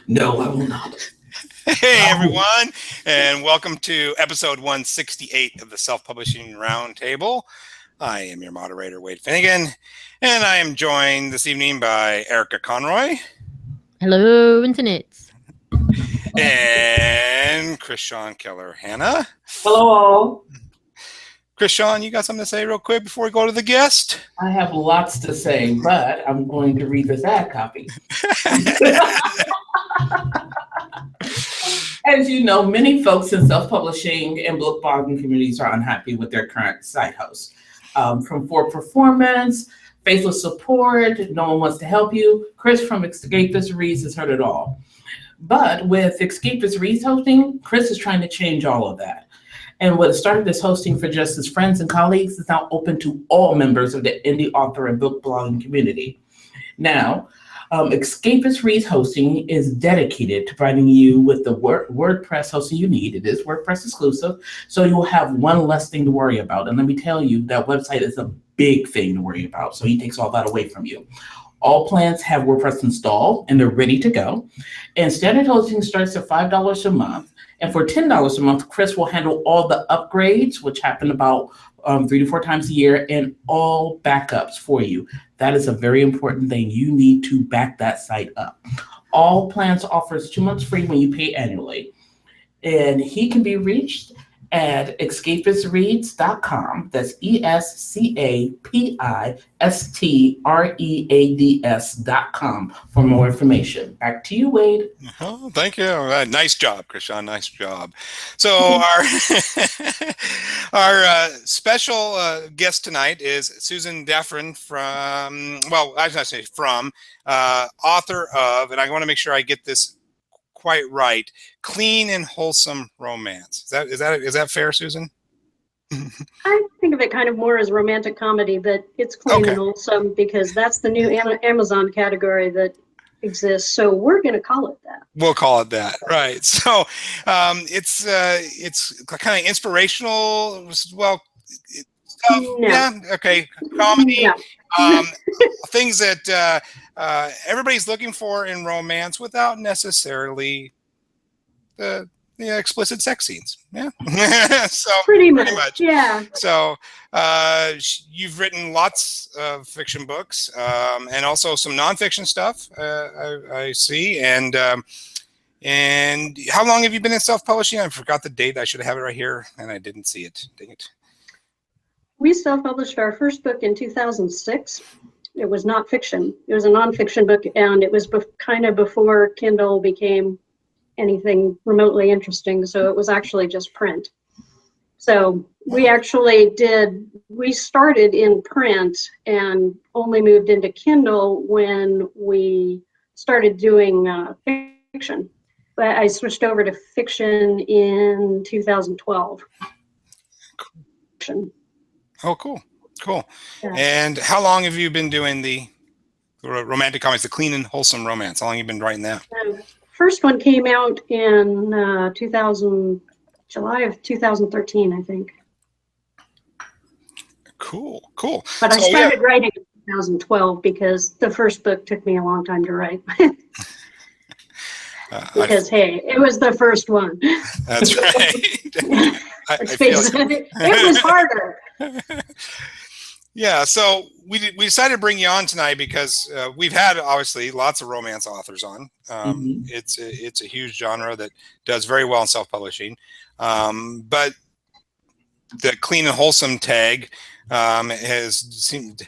No, I will not. Hey, everyone, and welcome to episode 168 of the Self-Publishing Roundtable. I am your moderator, Wade Finnegan, and I am joined this evening by Erica Conroy. Hello, Internet. And Chris Sean Keller-Hanna. Hello, all. Chris Sean, you got something to say real quick before we go to the guest? I have lots to say, but I'm going to read this ad copy. As you know, many folks in self-publishing and book blogging communities are unhappy with their current site hosts. From poor performance, faithless support, no one wants to help you. Chris from Escapist Reads has heard it all. But with Escapist Reads hosting, Chris is trying to change all of that. And what started as hosting for just his friends and colleagues is now open to all members of the indie author and book blogging community. Now, Escapist Reads hosting is dedicated to providing you with the WordPress hosting you need. It is WordPress exclusive, so you'll have one less thing to worry about. And let me tell you, that website is a big thing to worry about, so he takes all that away from you. All plans have WordPress installed, and they're ready to go. And standard hosting starts at $5 a month. And for $10 a month, Chris will handle all the upgrades, which happen about 3 to 4 times a year, and all backups for you. That is a very important thing. You need to back that site up. All plans offers 2 months free when you pay annually. And he can be reached at escapistreads.com. That's ESCAPISTREADS.com for more information. Back to you, Wade. Oh, thank you. Nice job, Krishan. Nice job. So our special guest tonight is Susan Daffron from, well, I was not say from, author of, and I want to make sure I get this quite right, Clean and Wholesome Romance. Is that fair, Susan? I think of it kind of more as romantic comedy, but it's clean and wholesome because that's the new Amazon category that exists. So we're going to call it that. We'll call it that, right? So it's kind of inspirational. Well, yeah, okay, comedy. No. Things that everybody's looking for in romance without necessarily the explicit sex scenes. Yeah. So pretty much. Yeah. So you've written lots of fiction books and also some nonfiction stuff. I see. And how long have you been in self-publishing? I forgot the date. I should have it right here, and I didn't see it. Dang it. We self-published our first book in 2006. It was not fiction. It was a nonfiction book, and it was kind of before Kindle became anything remotely interesting, so it was actually just print. So we started in print and only moved into Kindle when we started doing fiction. But I switched over to fiction in 2012. Oh, cool. Yeah. And how long have you been doing the romantic comics, the clean and wholesome romance? How long have you been writing that? First one came out in July of 2013, I think. Cool. But I started writing in 2012 because the first book took me a long time to write. Because, hey, it was the first one. That's right. It was harder. Yeah, so we decided to bring you on tonight because we've had obviously lots of romance authors on. It's a huge genre that does very well in self-publishing, but the clean and wholesome tag has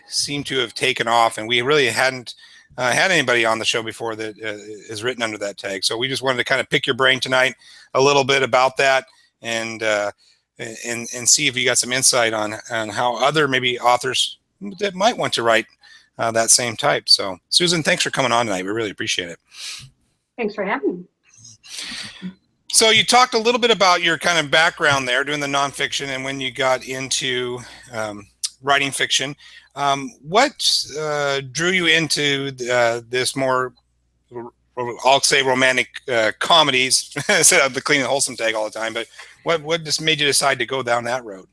seemed to have taken off, and we really hadn't had anybody on the show before that is written under that tag. So we just wanted to kind of pick your brain tonight a little bit about that and see if you got some insight on how other maybe authors that might want to write that same type. So Susan, thanks for coming on tonight. We really appreciate it. Thanks for having me. So you talked a little bit about your kind of background there doing the nonfiction and when you got into writing fiction. What drew you into this more, I'll say, romantic comedies instead of the clean and wholesome tag all the time, but what just made you decide to go down that road?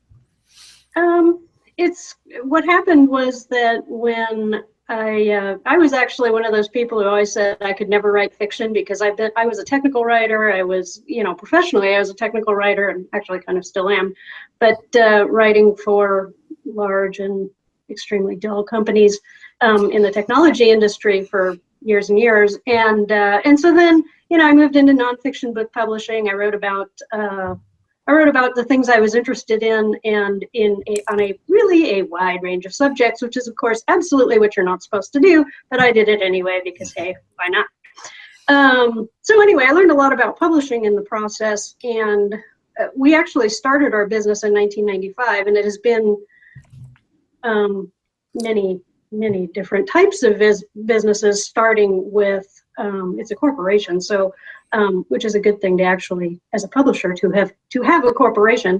It's what happened was that when I was actually one of those people who always said I could never write fiction because I was a technical writer. I was, professionally, I was a technical writer and actually kind of still am, but writing for large and extremely dull companies in the technology industry for years and years. And so then, I moved into nonfiction book publishing. I wrote about the things I was interested in and on a really wide range of subjects, which is, of course, absolutely what you're not supposed to do, but I did it anyway because, hey, why not? So anyway, I learned a lot about publishing in the process, and we actually started our business in 1995, and it has been many different types of businesses, starting with it's a corporation, so which is a good thing to actually, as a publisher, to have a corporation.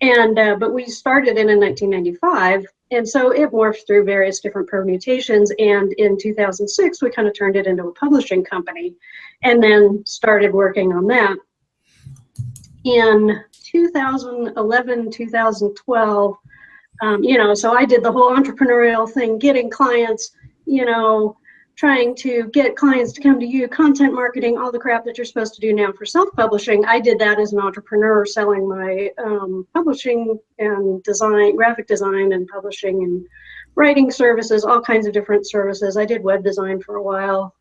And but we started in 1995, and so it morphed through various different permutations. And in 2006, we kind of turned it into a publishing company, and then started working on that. In 2011, 2012. So I did the whole entrepreneurial thing, getting clients, trying to get clients to come to you, content marketing, all the crap that you're supposed to do now for self-publishing. I did that as an entrepreneur, selling my publishing and design, graphic design and publishing and writing services, all kinds of different services. I did web design for a while.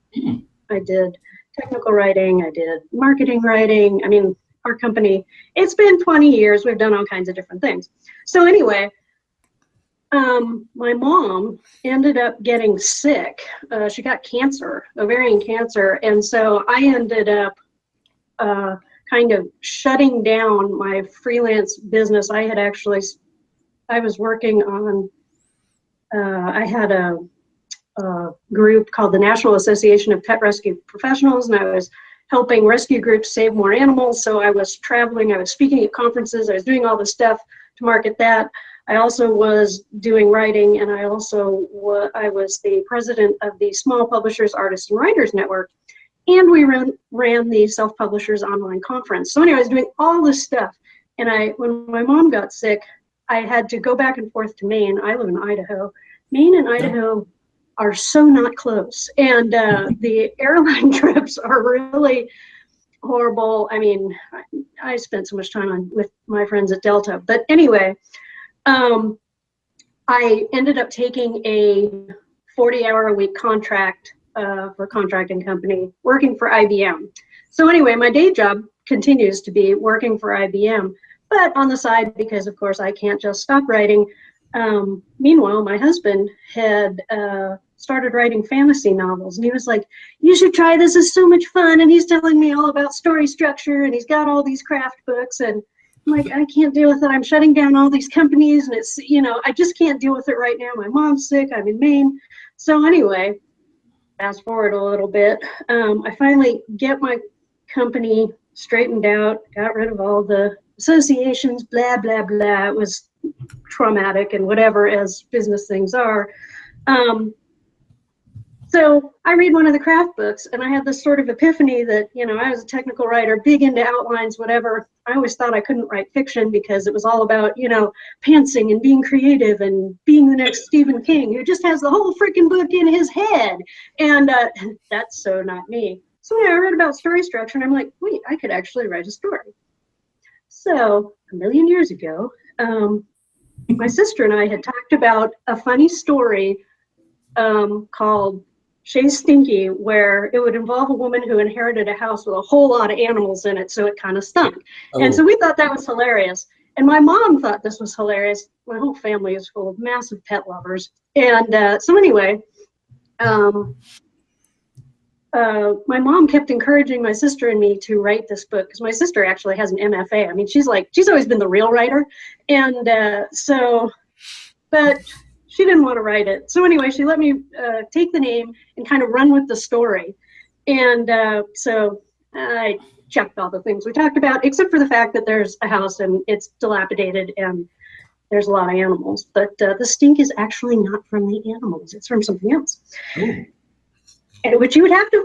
I did technical writing. I did marketing writing. I mean, our company, it's been 20 years. We've done all kinds of different things. So anyway, my mom ended up getting sick. She got cancer, ovarian cancer. And so I ended up kind of shutting down my freelance business. I was working on, I had a group called the National Association of Pet Rescue Professionals, and I was helping rescue groups save more animals. So I was traveling, I was speaking at conferences, I was doing all this stuff to market that. I also was doing writing, and I was the president of the Small Publishers, Artists, and Writers Network, and we ran the Self-Publishers Online Conference. So anyway, I was doing all this stuff, and when my mom got sick, I had to go back and forth to Maine. I live in Idaho. Maine and Idaho are so not close, and the airline trips are really horrible. I mean, I spent so much time with my friends at Delta, but anyway, I ended up taking a 40-hour-a-week contract for a contracting company, working for IBM. So anyway, my day job continues to be working for IBM, but on the side, because of course I can't just stop writing. Meanwhile, my husband had started writing fantasy novels, and he was like, "You should try this, it's so much fun." And he's telling me all about story structure, and he's got all these craft books, and I'm like, I can't deal with it. I'm shutting down all these companies, and it's, I just can't deal with it right now. My mom's sick, I'm in Maine. So anyway, fast forward a little bit. I finally get my company straightened out, got rid of all the associations, blah, blah, blah. It was traumatic and whatever, as business things are. So I read one of the craft books, and I had this sort of epiphany that, I was a technical writer, big into outlines, whatever. I always thought I couldn't write fiction because it was all about, pantsing and being creative and being the next Stephen King, who just has the whole freaking book in his head. And that's so not me. So yeah, I read about story structure, and I'm like, wait, I could actually write a story. So a million years ago, my sister and I had talked about a funny story called Shea Stinky, where it would involve a woman who inherited a house with a whole lot of animals in it, so it kind of stunk. Oh. And so we thought that was hilarious. And my mom thought this was hilarious. My whole family is full of massive pet lovers. And so anyway, my mom kept encouraging my sister and me to write this book, because my sister actually has an MFA. I mean, she's always been the real writer. And but she didn't want to write it. So anyway, she let me take the name and kind of run with the story. And so I checked all the things we talked about, except for the fact that there's a house and it's dilapidated and there's a lot of animals. But the stink is actually not from the animals. It's from something else. Ooh. And which you'd have to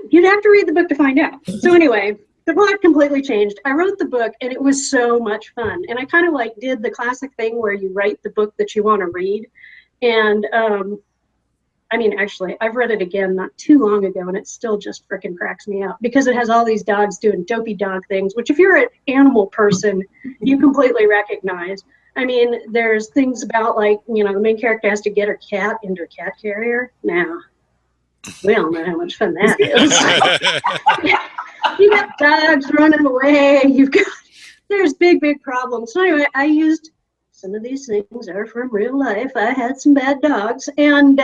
read the book to find out. So anyway, the plot completely changed. I wrote the book, and it was so much fun. And I kind of did the classic thing where you write the book that you want to read. And I mean, actually, I've read it again not too long ago, and it still just freaking cracks me up because it has all these dogs doing dopey dog things, which if you're an animal person, you completely recognize. I mean, there's things about like, you know, the main character has to get her cat into her cat carrier. Now, we all know how much fun that is. You got dogs running away. There's big problems. So anyway, I used some of these things are from real life. I had some bad dogs, and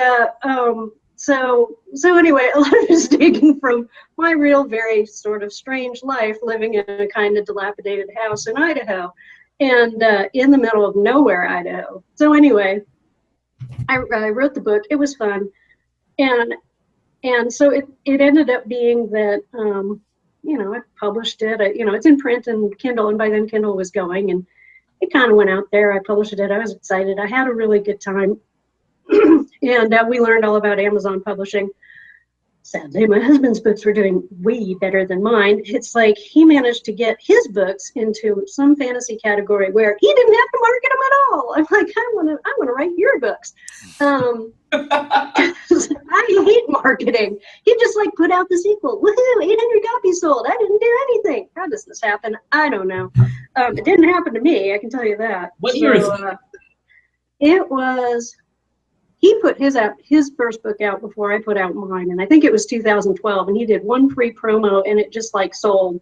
so anyway, a lot of it's taken from my real, very sort of strange life, living in a kind of dilapidated house in Idaho, and in the middle of nowhere, Idaho. So anyway, I wrote the book. It was fun, and so it ended up being that. You know, I published it. You know, it's in print and Kindle, and by then Kindle was going, and it kind of went out there. I published it. I was excited. I had a really good time, and we learned all about Amazon publishing. Sadly, my husband's books were doing way better than mine. It's like he managed to get his books into some fantasy category where he didn't have to market them at all. I'm like, I want to write your books. I hate marketing. He just like put out the sequel. Woohoo! 800 copies sold. I didn't do anything. How does this happen? I don't know. It didn't happen to me. I can tell you that. What year is it? It was. He put his first book out before I put out mine, and I think it was 2012. And he did one free promo, and it just like sold.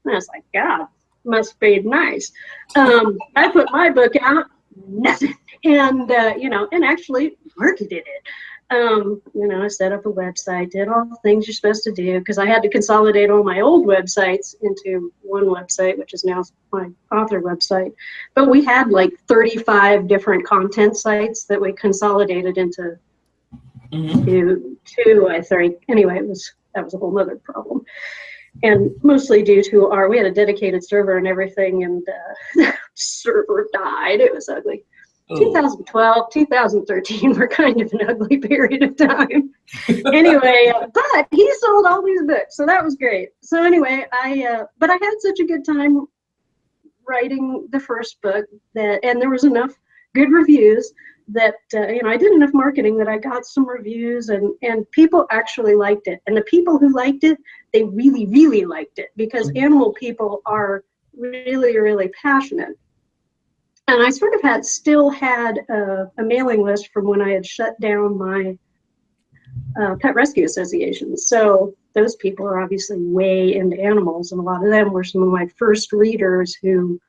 And I was like, God, must be nice. I put my book out, nothing, and you know, and actually marketed it. You know, I set up a website, did all the things you're supposed to do because I had to consolidate all my old websites into one website, which is now my author website. But we had like 35 different content sites that we consolidated into two, I think. Anyway, that was a whole other problem. And mostly due to we had a dedicated server and everything, and the server died. It was ugly. 2012, 2013 were kind of an ugly period of time. Anyway, but he sold all these books, so that was great. So anyway, but I had such a good time writing the first book and there was enough good reviews that you know, I did enough marketing that I got some reviews and people actually liked it. And the people who liked it, they really, really liked it because animal people are really, really passionate. And I sort of still had a mailing list from when I had shut down my pet rescue association. So those people are obviously way into animals, and a lot of them were some of my first readers who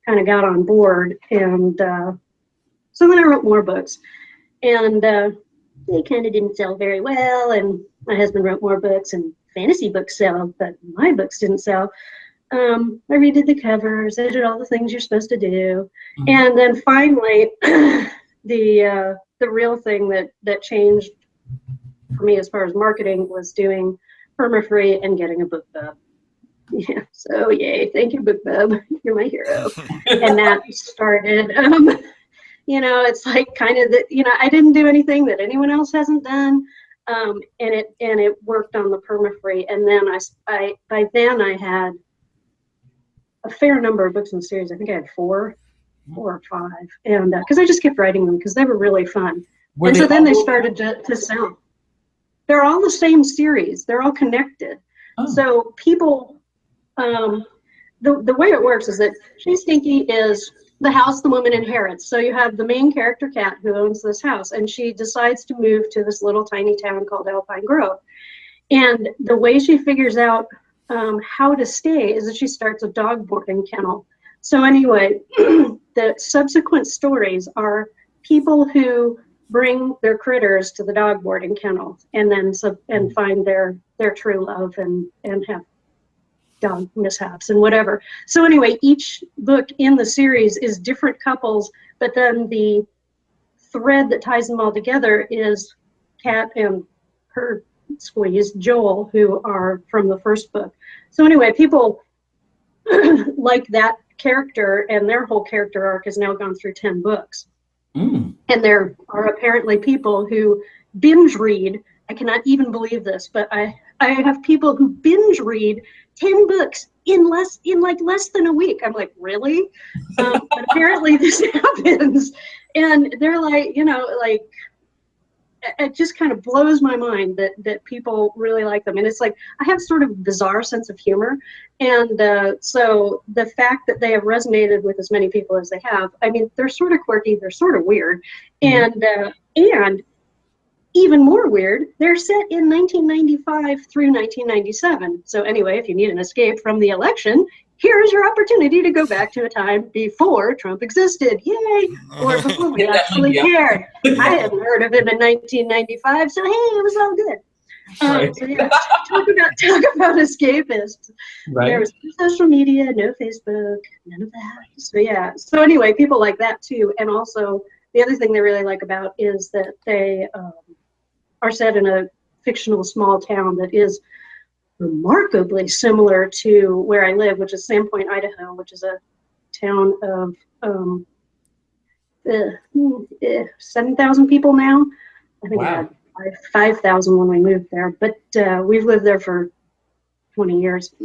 kind of got on board. And so then I wrote more books, and they kind of didn't sell very well. And my husband wrote more books, and fantasy books sell, but my books didn't sell. I redid the covers. I did all the things you're supposed to do, and then finally, the real thing that changed for me as far as marketing was doing perma-free and getting a BookBub. Yeah, so yay! Thank you, BookBub. You're my hero. And that started. You know, it's like kind of you know, I didn't do anything that anyone else hasn't done, and it worked on the perma-free. And then by then I had a fair number of books in the series. I think I had four or five, and because I just kept writing them because they were really fun. And so then they started to sell. They're all the same series. They're all connected. So people, the way it works is that She's Stinky is the house the woman inherits. So you have the main character, Kat, who owns this house, and she decides to move to this little tiny town called Alpine Grove. And the way she figures out how to stay is that she starts a dog boarding kennel. So anyway, the subsequent stories are people who bring their critters to the dog boarding kennel and then find their true love and have dog mishaps and whatever. So anyway, each book in the series is different couples, but then the thread that ties them all together is Kat and her squeeze, Joel, who are from the first book. So anyway, people like that character, and their whole character arc has now gone through 10 books. And there are apparently people who binge read. I cannot even believe this, but I have people who binge read 10 books in less than a week. I'm like, really? But apparently this happens. And they're like, you know, like, it just kind of blows my mind that people really like them. And it's like, I have sort of bizarre sense of humor. And so the fact that they have resonated with as many people as they have, I mean, they're sort of quirky, they're sort of weird. And even more weird, they're set in 1995 through 1997. So anyway, if you need an escape from the election, here's your opportunity to go back to a time before Trump existed. Yay! Or before we actually cared. I hadn't heard of him in 1995, so hey, it was all good. So yeah, talk about escapists. Right. There was no social media, no Facebook, none of that. So yeah. So anyway, people like that too. And also, the other thing they really like about is that they are set in a fictional small town that is remarkably similar to where I live, which is Sandpoint, Idaho, which is a town of 7,000 people now. I think it had 5,000 when we moved there, but we've lived there for 20 years.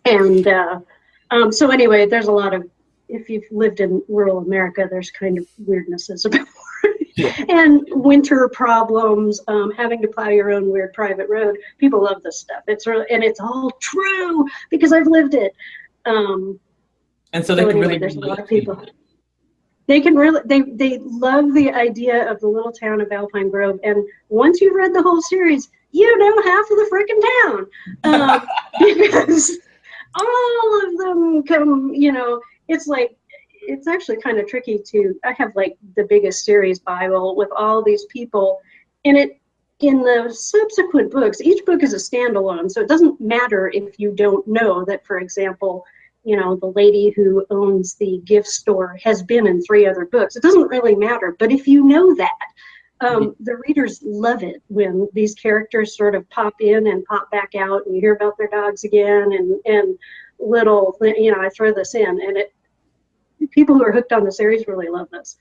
And so anyway, there's a lot of, if you've lived in rural America, there's kind of weirdnesses about and winter problems, having to plow your own weird private road. People love this stuff. It's really, and it's all true because I've lived it. And so they can really, there's a lot of people. They can really, they love the idea of the little town of Alpine Grove. And once you've read the whole series, you know half of the freaking town, because all of them come, you know, it's like, it's actually kind of tricky I have like the biggest series Bible with all these people, and in the subsequent books, each book is a standalone, so it doesn't matter if you don't know that, for example, you know, the lady who owns the gift store has been in 3 other books. It doesn't really matter, but if you know that, the readers love it when these characters sort of pop in and pop back out, and you hear about their dogs again, and little, you know, I throw this in, and people who are hooked on the series really love this.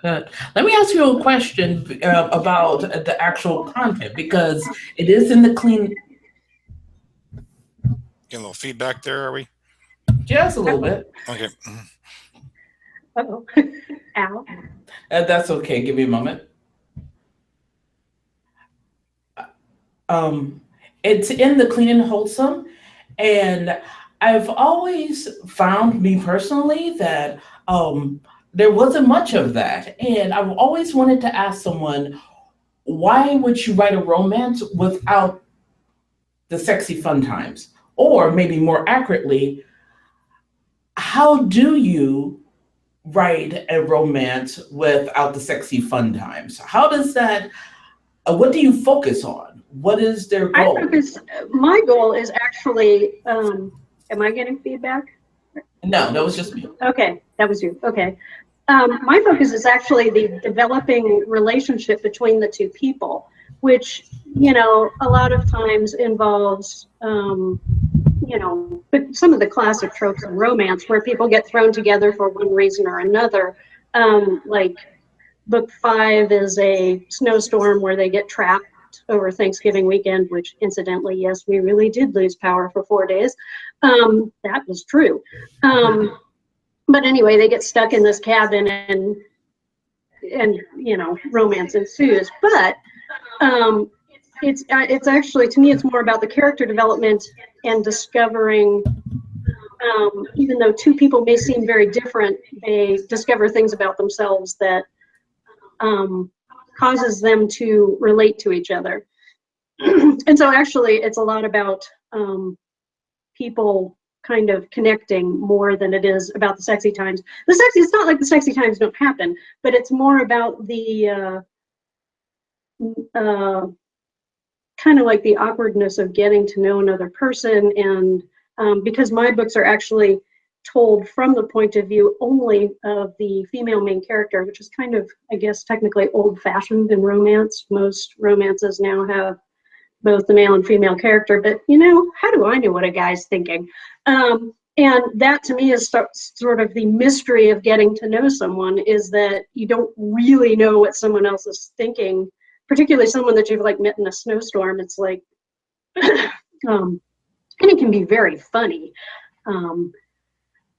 Good. Let me ask you a question about the actual content, because it is in the clean. Getting a little feedback there, are we? Just a little bit. Okay. Uh-oh. Ow. That's okay. Give me a moment. It's in the clean and wholesome, and I've always found, me personally, that there wasn't much of that. And I've always wanted to ask someone, why would you write a romance without the sexy fun times? Or maybe more accurately, how do you write a romance without the sexy fun times? How does that, what do you focus on? What is their goal? My goal is actually, am I getting feedback? No, that was just me. Okay, that was you. Okay. My focus is actually the developing relationship between the 2 people, which, you know, a lot of times involves, you know, but some of the classic tropes in romance where people get thrown together for one reason or another. Like book 5 is a snowstorm where they get trapped over Thanksgiving weekend, which incidentally, yes, we really did lose power for 4 days. That was true. But anyway, they get stuck in this cabin and you know, romance ensues. But it's actually, to me, it's more about the character development and discovering, even though 2 people may seem very different, they discover things about themselves that causes them to relate to each other. And so actually it's a lot about people kind of connecting more than it is about the sexy times. It's not like the sexy times don't happen, but it's more about the kind of like the awkwardness of getting to know another person. And because my books are actually told from the point of view only of the female main character, which is kind of, I guess, technically old-fashioned in romance. Most romances now have both the male and female character, but you know, how do I know what a guy's thinking? And that to me is sort of the mystery of getting to know someone, is that you don't really know what someone else is thinking, particularly someone that you've like met in a snowstorm. It's like, and it can be very funny.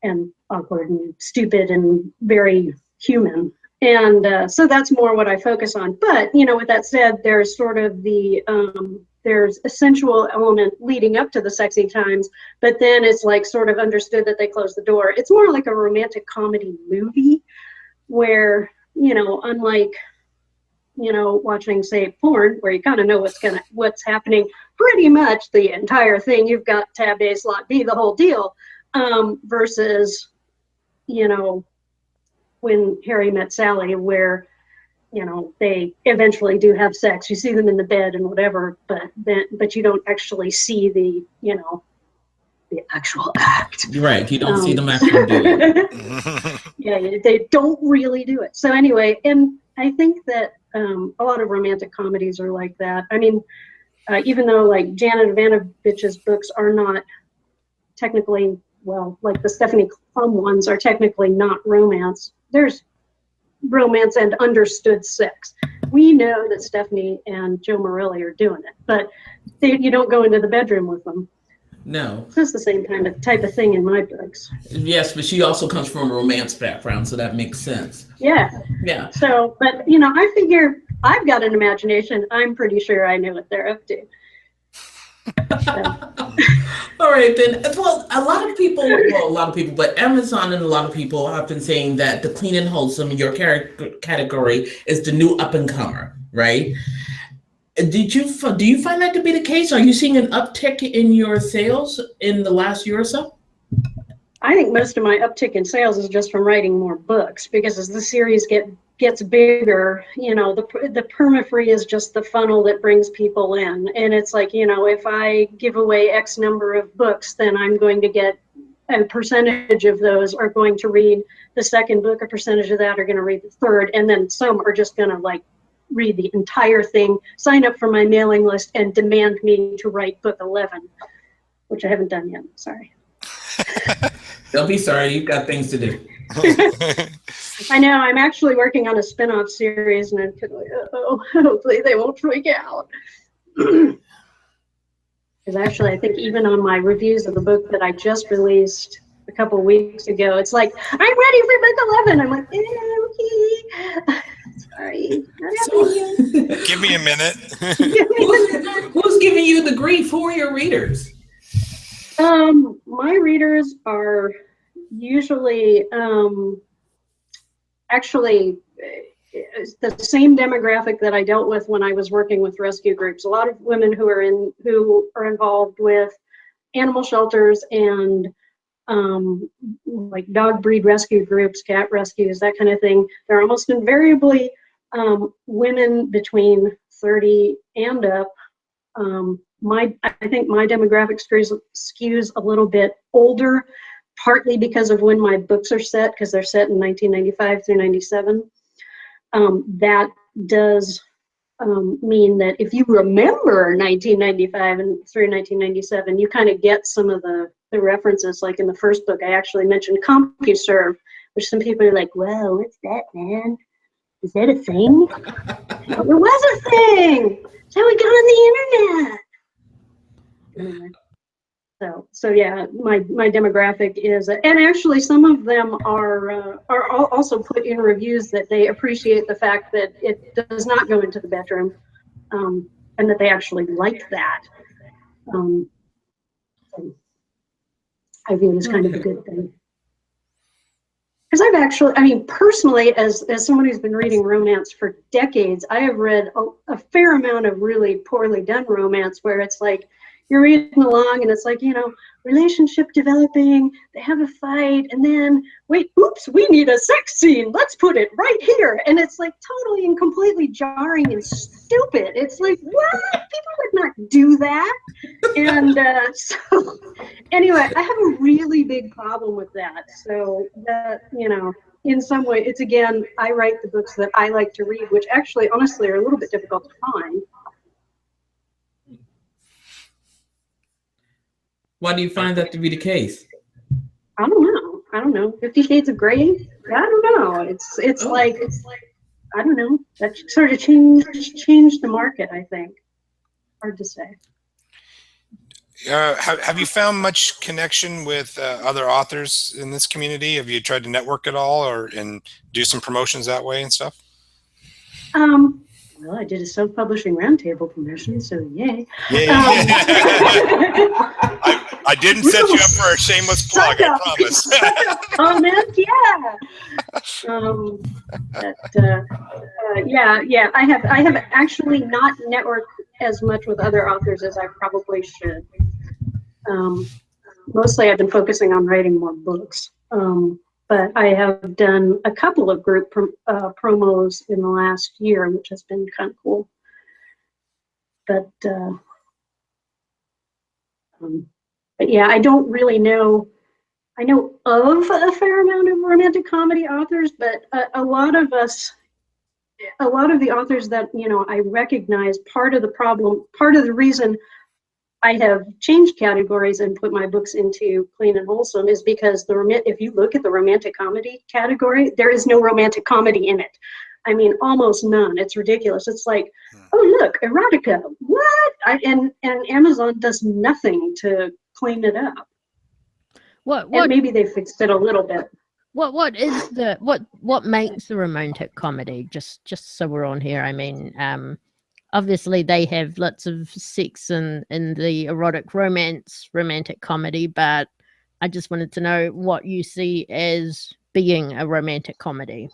And awkward and stupid and very human. And so that's more what I focus on. But, with that said, there's sort of there's a sensual element leading up to the sexy times, but then it's like sort of understood that they close the door. It's more like a romantic comedy movie where, unlike, watching, say, porn, where you kind of know what's happening pretty much the entire thing. You've got tab A, slot B, the whole deal, versus, when Harry Met Sally, where, they eventually do have sex. You see them in the bed and whatever, but you don't actually see the actual act. Right. You don't see them actually do it. Yeah, they don't really do it. So anyway, and I think that a lot of romantic comedies are like that. I mean, even though like Janet Ivanovich's books are not technically, well, like the Stephanie Plum ones are technically not romance. There's romance and understood sex. We know that Stephanie and Joe Morelli are doing it, but you don't go into the bedroom with them. No. It's the same type of thing in my books. Yes, but she also comes from a romance background, so that makes sense. Yeah. Yeah. So, but I figure I've got an imagination. I'm pretty sure I know what they're up to. All right, then. Well, a lot of people, but Amazon and a lot of people have been saying that the clean and wholesome in your category is the new up and comer, right? Do you find that to be the case? Are you seeing an uptick in your sales in the last year or so? I think most of my uptick in sales is just from writing more books, because as the series gets bigger, the perma-free is just the funnel that brings people in. And it's like, if I give away X number of books, then I'm going to get a percentage of those are going to read the second book, a percentage of that are going to read the third, and then some are just going to like read the entire thing, sign up for my mailing list, and demand me to write book 11, which I haven't done yet. Sorry. Don't be sorry. You've got things to do. I know. I'm actually working on a spin-off series, and I'm kind of like, hopefully they won't freak out. Because actually, I think even on my reviews of the book that I just released a couple of weeks ago, it's like, I'm ready for book 11. I'm like, okay. Sorry. Give me a minute. Who's giving you the grief? Who are your readers? My readers are usually actually the same demographic that I dealt with when I was working with rescue groups. A lot of women who are involved with animal shelters and like dog breed rescue groups, cat rescues, that kind of thing. They're almost invariably women between 30 and up. I think my demographic skews a little bit older, partly because of when my books are set, because they're set in 1995 through 97. That does mean that if you remember 1995 and through 1997, you kind of get some of the references. Like in the first book, I actually mentioned CompuServe, which some people are like, "Whoa, what's that, man? Is that a thing?" It was a thing. That's how we got on the internet. Anyway, so yeah, my demographic is, and actually some of them are also put in reviews that they appreciate the fact that it does not go into the bedroom, and that they actually like that. So I view it as kind of a good thing. Because I've actually, personally, as someone who's been reading romance for decades, I have read a fair amount of really poorly done romance where it's like, you're reading along and it's like, relationship developing, they have a fight, and then, wait, oops, we need a sex scene. Let's put it right here. And it's like totally and completely jarring and stupid. It's like, what? People would not do that. And so anyway, I have a really big problem with that. So that, in some way, it's again, I write the books that I like to read, which actually, honestly, are a little bit difficult to find. Why do you find that to be the case? I don't know. 50 Shades of Grey? I don't know. It's like I don't know. That sort of changed the market, I think. Hard to say. Have you found much connection with other authors in this community? Have you tried to network at all, and do some promotions that way and stuff? Well, I did a self-publishing roundtable promotion, so yay. Yeah. I didn't set you up for a shameless plug, I promise. Comment, yeah. Yeah. I have actually not networked as much with other authors as I probably should. Mostly I've been focusing on writing more books. But I have done a couple of group promos in the last year, which has been kind of cool. But yeah, I don't really know. I know of a fair amount of romantic comedy authors, but a lot of the authors that, you know, I recognize, part of the reason I have changed categories and put my books into clean and wholesome is because if you look at the romantic comedy category, there is no romantic comedy in it. I mean, almost none. It's ridiculous. It's like, oh look, erotica. What? And Amazon does nothing to clean it up. What and maybe they fixed it a little bit. What makes the romantic comedy? Just so we're on here. I mean, obviously they have lots of sex in the erotic romantic comedy, but I just wanted to know what you see as being a romantic comedy.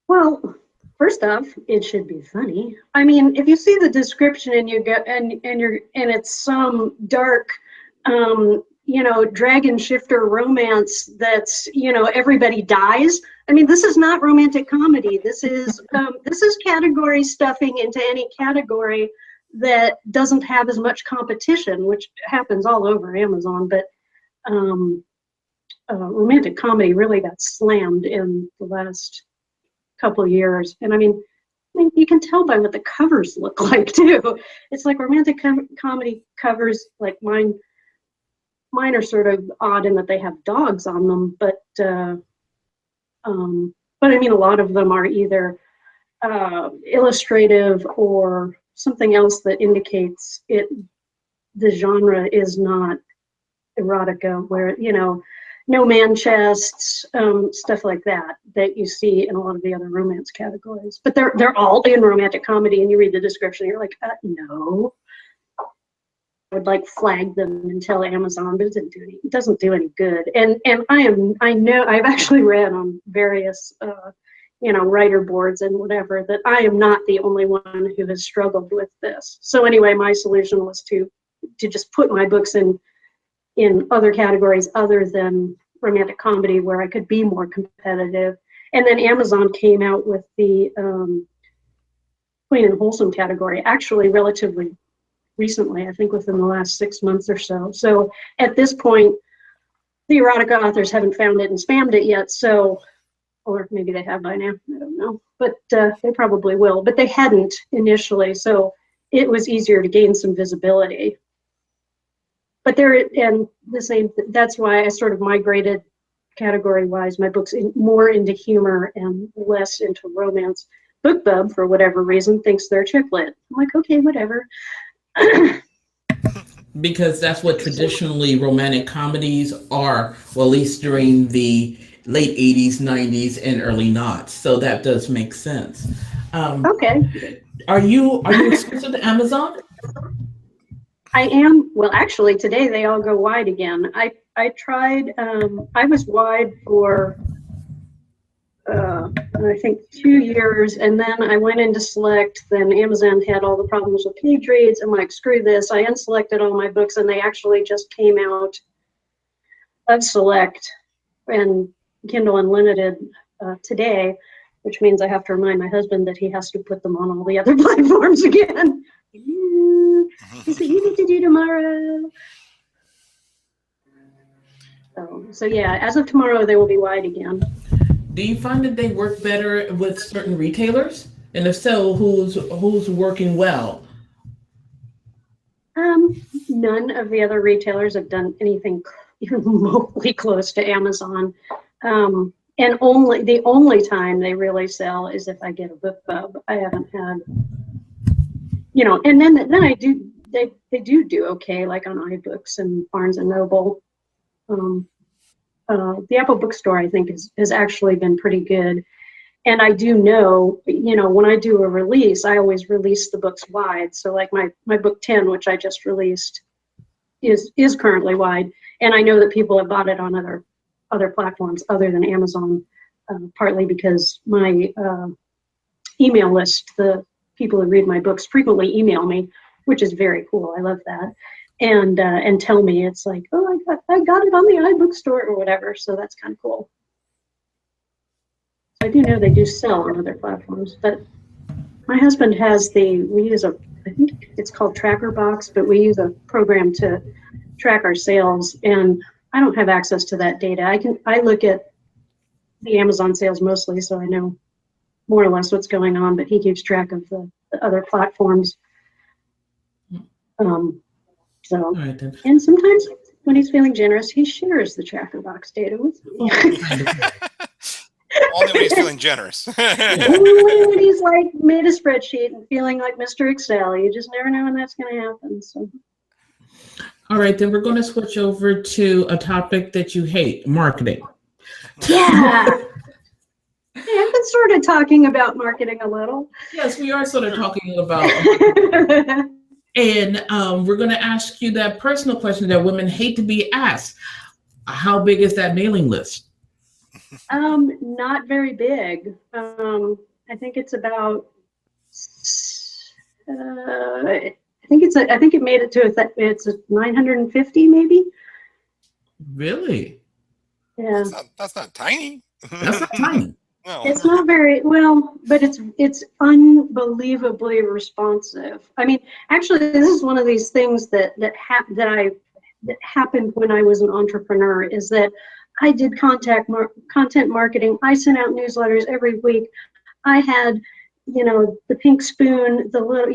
Well, first off, it should be funny. I mean, if you see the description and you get and it's some dark you know, dragon shifter romance that's, you know, everybody dies. I mean, this is not romantic comedy. This is category stuffing into any category that doesn't have as much competition, which happens all over Amazon. But romantic comedy really got slammed in the last couple of years. And I mean, you can tell by what the covers look like too. It's like romantic comedy covers, like mine are sort of odd in that they have dogs on them, but I mean, a lot of them are either illustrative or something else that indicates the genre is not erotica, where, you know, no man chests, stuff like that you see in a lot of the other romance categories. But they're all in romantic comedy, and you read the description, you're like, no. I would like flag them and tell Amazon, but it doesn't do any good. And I know I've actually read on various you know, writer boards and whatever that I am not the only one who has struggled with this. So anyway, my solution was to just put my books in other categories other than romantic comedy, where I could be more competitive. And then Amazon came out with the clean and wholesome category, actually relatively recently, I think within the last 6 months or so. So at this point, the erotica authors haven't found it and spammed it yet. So, or maybe they have by now, I don't know, but they probably will, but they hadn't initially. So it was easier to gain some visibility. But that's why I sort of migrated category-wise my books more into humor and less into romance. BookBub, for whatever reason, thinks they're chick lit. I'm like, okay, whatever. Because that's what traditionally romantic comedies are, well, at least during the late 80s, 90s, and early noughts. So that does make sense. Okay. Are you exclusive to Amazon? I am. Well, actually, today they all go wide again. I tried. I was wide for I think 2 years, and then I went into Select. Then Amazon had all the problems with page reads. I'm like, screw this. I unselected all my books, and they actually just came out of Select and Kindle Unlimited today, which means I have to remind my husband that he has to put them on all the other platforms again. Is it easy to do tomorrow? So yeah, as of tomorrow, they will be wide again. Do you find that they work better with certain retailers? And if so, who's working well? None of the other retailers have done anything even remotely close to Amazon. And the only time they really sell is if I get a BookBub. I haven't had, you know, and then I do they do okay, like on iBooks and Barnes and Noble. The Apple Bookstore, I think, has actually been pretty good. And I do know, when I do a release, I always release the books wide. So like my book 10, which I just released, is currently wide. And I know that people have bought it on other platforms other than Amazon, partly because my email list, the people who read my books frequently email me, which is very cool. I love that. And tell me, it's like, oh, I got it on the iBookstore or whatever. So that's kind of cool. I do know they do sell on other platforms, but my husband has I think it's called Tracker Box, but we use a program to track our sales, and I don't have access to that data. I look at the Amazon sales mostly, so I know more or less what's going on, but he keeps track of the other platforms. So, right, then. and sometimes when he's feeling generous, he shares the Tracker Box data with me. Only when he's feeling generous. Only when he's like made a spreadsheet and feeling like Mr. Excel. You just never know when that's going to happen. So. All right, then we're going to switch over to a topic that you hate, marketing. Yeah. I've been sort of talking about marketing a little. Yes, we are sort of talking about. And we're going to ask you that personal question that women hate to be asked. How big is that mailing list? Not very big. I think it's about. I think it made it to it's a 950 maybe. Really? Yeah. That's not tiny. That's not tiny. No. It's not very well, but it's unbelievably responsive. I mean, actually, this is one of these things that happened when I was an entrepreneur. Is that I did content marketing. I sent out newsletters every week. I had, the pink spoon, the little,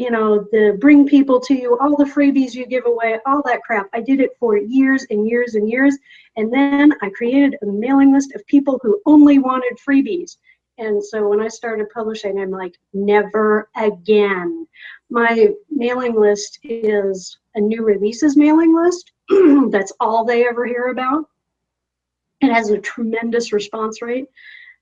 the bring people to you, all the freebies you give away, all that crap. I did it for years and years and years. And then I created a mailing list of people who only wanted freebies. And so when I started publishing, I'm like, never again. My mailing list is a new releases mailing list. That's all they ever hear about. It has a tremendous response rate.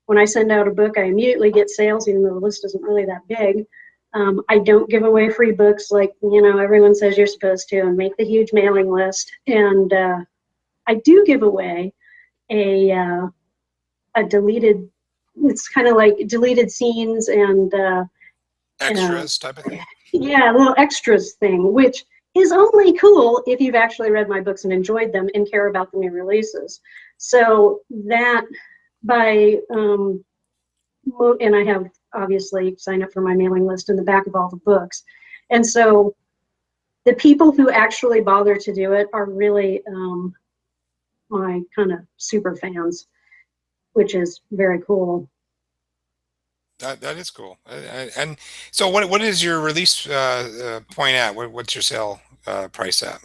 When I send out a book, I immediately get sales, even though the list isn't really that big. I don't give away free books like, everyone says you're supposed to, and make the huge mailing list. And I do give away a deleted, it's kind of like deleted scenes and extras type of thing. Yeah, a little extras thing, which is only cool if you've actually read my books and enjoyed them and care about the new releases. So that and I have obviously signed up for my mailing list in the back of all the books. And so the people who actually bother to do it are really my kind of super fans, which is very cool. That is cool. And so what is your release point at? What's your sale price at?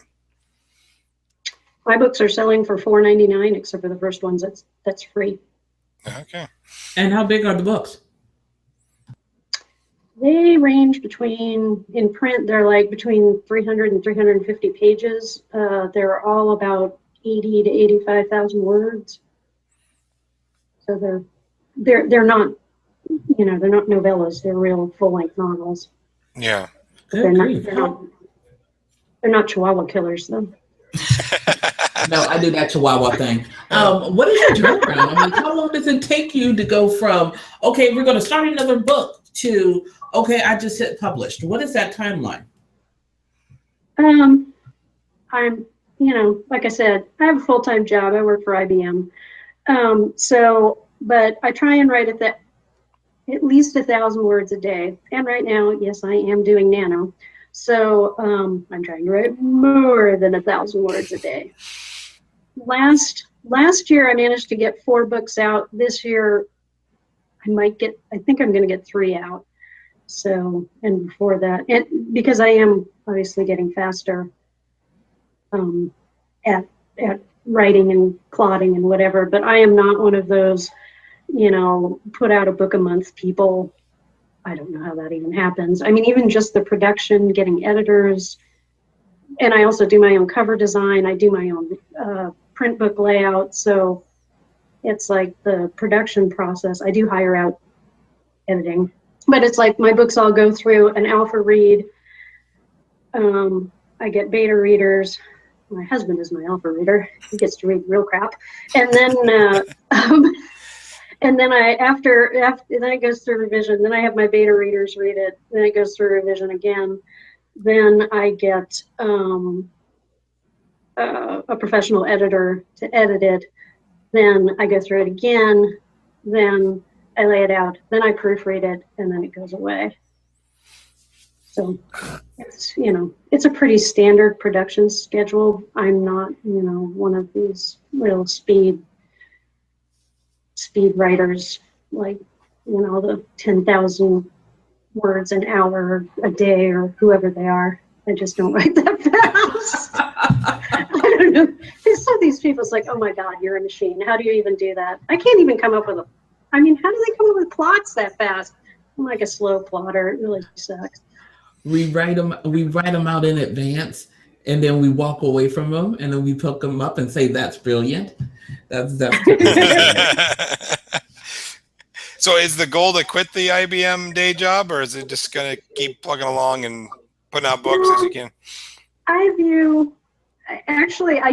My books are selling for $4.99, except for the first ones. That's free. Okay. And how big are the books? They range between, in print, they're like between 300 and 350 pages. They're all about 80 to 85,000 words. So they're not, they're not novellas. They're real full-length novels. Yeah. They're not Chihuahua killers, though. No, I do that Chihuahua thing. What is your turnaround? I mean, how long does it take you to go from, okay, we're going to start another book to, okay, I just hit published? What is that timeline? I'm, like I said, I have a full-time job. I work for IBM. But I try and write at least 1,000 words a day. And right now, yes, I am doing nano. So I'm trying to write more than 1,000 words a day. Last year, I managed to get 4 books out. This year, I think I'm going to get 3 out. So, and before that, and because I am obviously getting faster at writing and plotting and whatever, but I am not one of those, put out a book a month people. I don't know how that even happens. I mean, even just the production, getting editors, and I also do my own cover design. I do my own print book layout. So it's like the production process. I do hire out editing, but it's like my books all go through an alpha read. I get beta readers. My husband is my alpha reader. He gets to read real crap. And then and then after then it goes through revision. Then I have my beta readers read it. Then it goes through revision again. Then I get a professional editor to edit it. Then I go through it again. Then I lay it out. Then I proofread it, and then it goes away. So it's, it's a pretty standard production schedule. I'm not, one of these real speed writers, like, the 10,000 words an hour a day or whoever they are. I just don't write that fast. I don't know. Some of these people, it's like, oh my God, you're a machine. How do you even do that? I can't even come up with how do they come up with plots that fast? I'm like a slow plotter. It really sucks. We write them out in advance, and then we walk away from them, and then we pick them up and say, that's brilliant. That's So is the goal to quit the IBM day job, or is it just going to keep plugging along and putting out books as you can? I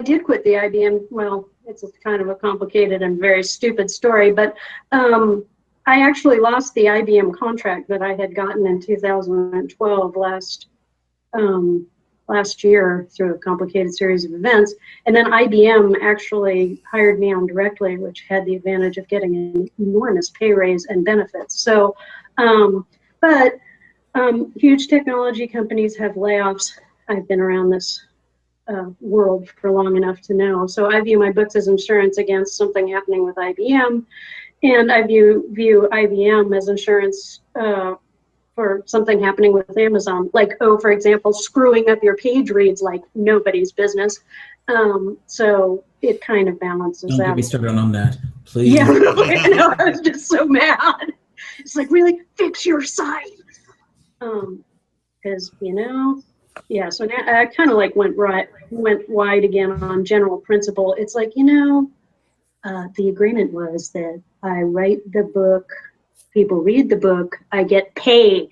did quit the IBM. Well, it's kind of a complicated and very stupid story, but I actually lost the IBM contract that I had gotten in 2012 last year through a complicated series of events. And then IBM actually hired me on directly, which had the advantage of getting an enormous pay raise and benefits. So, but huge technology companies have layoffs. I've been around this world for long enough to know. So I view my books as insurance against something happening with IBM. And I view IBM as insurance for something happening with Amazon. Like, for example, screwing up your page reads like nobody's business. So it kind of balances out. Don't get me started on that, please. Yeah, really, I was just so mad. It's like, really, fix your site. Because, yeah, so now I kind of like went wide again on general principle. It's like, the agreement was that I write the book, people read the book, I get paid.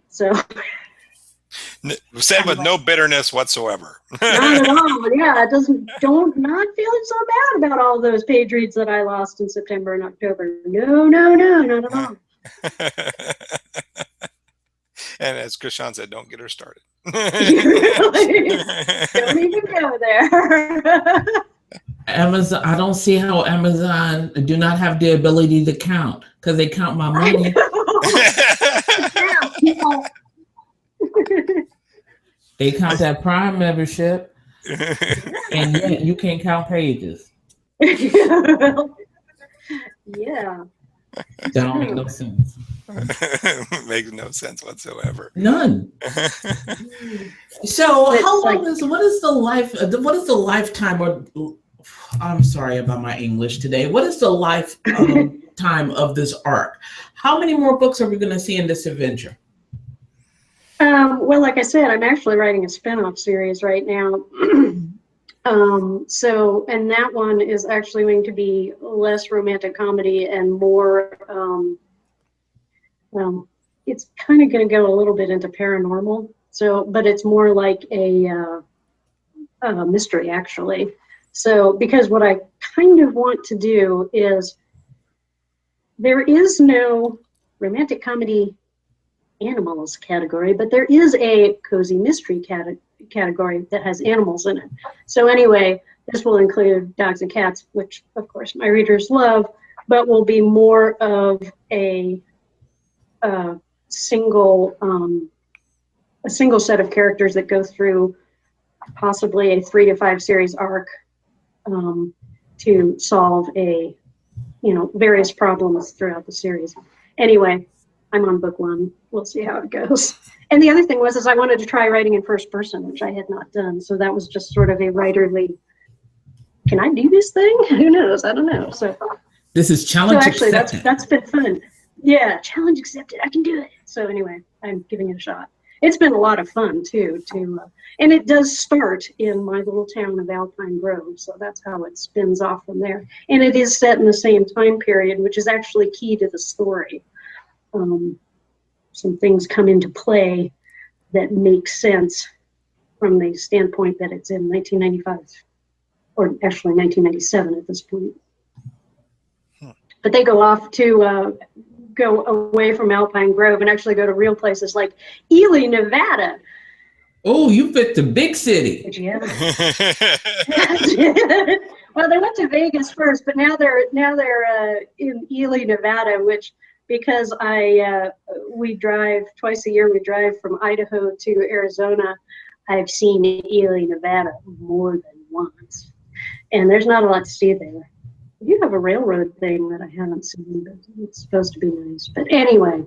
So said with no bitterness whatsoever. Not at all. Yeah, not feeling so bad about all those page reads that I lost in September and October. No, not at all. And as Krishan said, don't get her started. Really? Don't even go there. Amazon, I don't see how Amazon do not have the ability to count, because they count my money. They count that Prime membership, and yet you can't count pages. Yeah. That don't make no sense. Makes no sense whatsoever. None. So what is the lifetime, or I'm sorry about my English today. What is the lifetime of this arc? How many more books are we going to see in this adventure? Well, like I said, I'm actually writing a spin-off series right now. And that one is actually going to be less romantic comedy and more, it's kind of going to go a little bit into paranormal. But it's more like a mystery, actually. So, because what I kind of want to do is, there is no romantic comedy animals category, but there is a cozy mystery category that has animals in it. So anyway, this will include dogs and cats, which of course my readers love, but will be more of a single set of characters that go through possibly a 3 to 5 series arc to solve various problems throughout the series. Anyway, I'm on book 1. We'll see how it goes. And the other thing was I wanted to try writing in first person, which I had not done. So that was just sort of a writerly, can I do this thing? Who knows? I don't know. So this is challenge accepted. Actually, that's been fun. Yeah, challenge accepted. I can do it. So anyway, I'm giving it a shot. it's been a lot of fun too. And it does start in my little town of Alpine Grove, so that's how it spins off from there. And it is set in the same time period, which is actually key to the story. Some things come into play that make sense from the standpoint that it's in 1995, or actually 1997 at this point. But they go off to go away from Alpine Grove and actually go to real places like Ely, Nevada. Oh, you picked a big city. Yeah. Well, they went to Vegas first, but now they're in Ely, Nevada, which, because we drive twice a year. We drive from Idaho to Arizona. I've seen Ely, Nevada more than once, and there's not a lot to see there. You have a railroad thing that I haven't seen, but it's supposed to be nice. But anyway,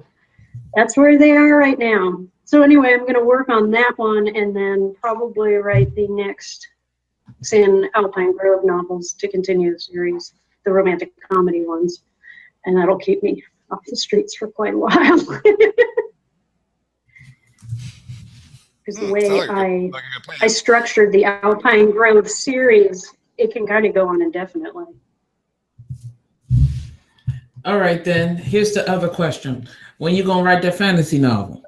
that's where they are right now. So anyway, I'm going to work on that one and then probably write the next San Alpine Grove novels to continue the series, the romantic comedy ones, and that'll keep me off the streets for quite a while. Because the way I structured the Alpine Grove series, it can kind of go on indefinitely. All right, then. Here's the other question. When you going to write that fantasy novel?